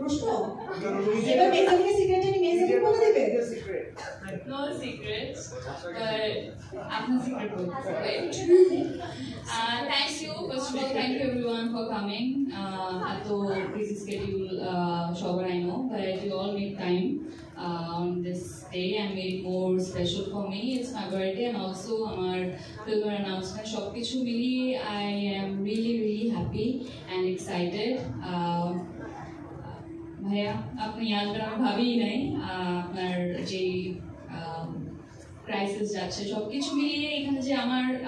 প্রশ্ন এবার মেজাকে সিক্রেটলি মেজাকে বলে দিবে No secrets, but আপনার secret বলতে thank you, first of all, thank you everyone for coming. At the busy schedule, sure I know, but you all make time on this day and made it more special for me. It's my birthday and also our film announcement. সবকিছু মিলিয়ে I am really happy and excited. ভাইয়া আপনি আসবেন আমি ভাবিই নাই আপনার যে crisis যাচ্ছে সবকিছু মিলিয়ে এখানে যে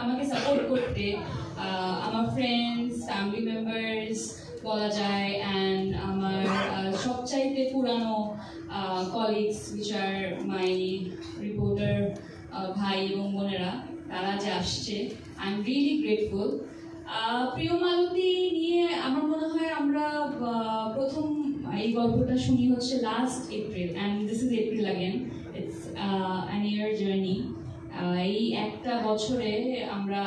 আমাকে সাপোর্ট করতে আমার ফ্রেন্ডস ফ্যামিলি মেম্বার্স বলা যায় অ্যান্ড আমার সবচাইতে পুরানো colleagues which are my reporter ভাই এবং বোনেরা তারা যে আসছে আই এম রিয়েলি গ্রেটফুল। প্রিয় মালতী নিয়ে আমার মনে হয় আমরা প্রথম এই গল্পটা শুনি হচ্ছে last April and this is April again it's an year journey. এই একটা বছরে আমরা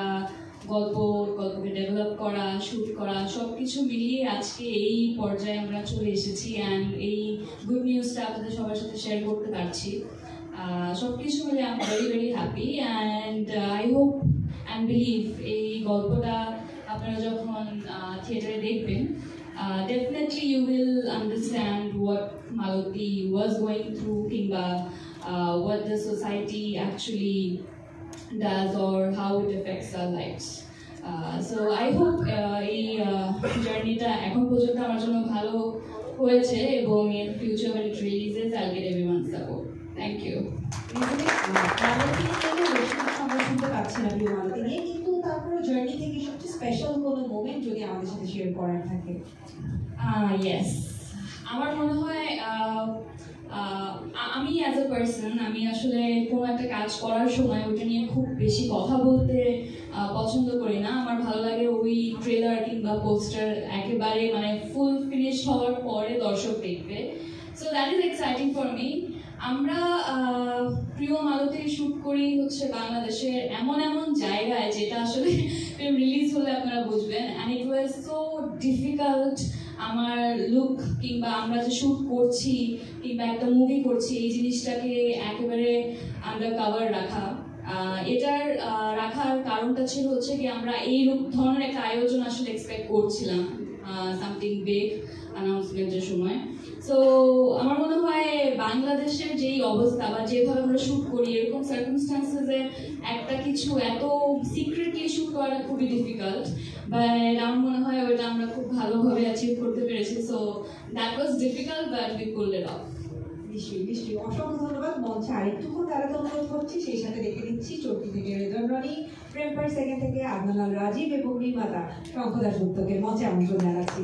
গল্পকে ডেভেলপ করা শুট করা সব কিছু মিলিয়ে আজকে এই পর্যায়ে আমরা চলে এসেছি অ্যান্ড এই গুড নিউজটা আপনাদের সবার সাথে শেয়ার করতে পারছি। সব কিছু মিলে I am very happy and I hope and believe এই গল্পটা আপনারা যখন থিয়েটারে দেখবেন definitely you will understand what Malati was going through কিংবা what the society actually does or how it affects our lives. So I hope এই জার্নিটা এখন পর্যন্ত আমার জন্য ভালো হয়েছে এবং in future when it releases I'll get everyone's support. Thank you. শুনতে পাচ্ছি না প্রিয় মালতী নিয়ে, কিন্তু তারপরে জার্নি থেকে সবচেয়ে স্পেশাল কোনো মোমেন্ট যদি আমাদের সাথে শেয়ার করার থাকে। ইয়েস, আমার মনে হয় আমি অ্যাজ এ পার্সন আমি আসলে কোনো একটা কাজ করার সময় ওটা নিয়ে খুব বেশি কথা বলতে পছন্দ করি না। আমার ভালো লাগে ওই ট্রেলার কিংবা পোস্টার একেবারে মানে ফুল ফিনিশ হওয়ার পরে দর্শক দেখবে। So that is exciting for me. আমরা প্রিয় মালতী শুট করি হচ্ছে বাংলাদেশের এমন জায়গায় যেটা আসলে রিলিজ হলে আপনারা বুঝবেন and it was so difficult. আমার লুক কিংবা আমরা যে শুট করছি কিংবা একটা মুভি করছি এই জিনিসটাকে একেবারে আন্ডার কাভার রাখা, এটার রাখার কারণটা ছিল হচ্ছে কি আমরা এই ধরনের একটা আয়োজন আসলে এক্সপেক্ট করছিলাম সামথিং বিগ অ্যানাউন্সমেন্টের সময়। সো আমার মনে হয় বাংলাদেশের যেই অবস্থা বা যেভাবে আমরা শুট করি এরকম সার্কামস্টান্সেসে একটা কিছু এত সিক্রেটলি শুট করাটা খুবই ডিফিকাল্ট, বাট আমার মনে হয় ওইটা আমরা খুব ভালোভাবে অ্যাচিভ করতে পেরেছি। So that was difficult but we pulled it off. নিশ্চয়ই অসংখ্য ধন্যবাদ। মঞ্চে আরেকটুকু তারাতে অনুরোধ করছি, সেই সাথে রেখে দিচ্ছি চরকি থেকে রেজন রনি, প্রেম পার সেকেন্ড থেকে আদনান রাজীব এবং নির্মাতা শঙ্খদাস গুপ্তকে মঞ্চে আমন্ত্রণ জানাচ্ছি।